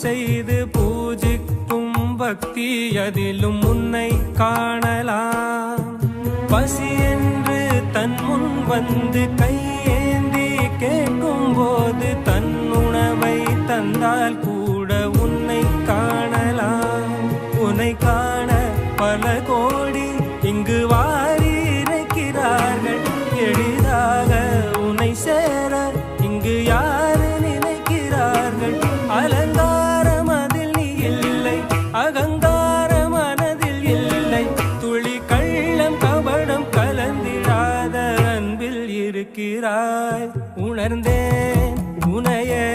செய்து பூஜிக்கும் பக்தி அதிலும் உன்னை காணலாம். பசி என்று தன் முன் வந்து கையேந்தி கேட்கும் போது தன் உணவை தந்தால் கூட உன்னை காணலாம். உன்னை காண பல கோடி இங்கு வாரி இறைக்கிறார்கள். எளிதாக உன்னை சேர இங்கு யாரு நினைக்கிறார்கள். அலங்காரம் அதில் நீ இல்லை, அகங்கார மனதில் இல்லை. துளி கள்ளம் கபடம் கலந்திடாத அன்பில் இருக்கிறாய். உணர்ந்தேன் உனையே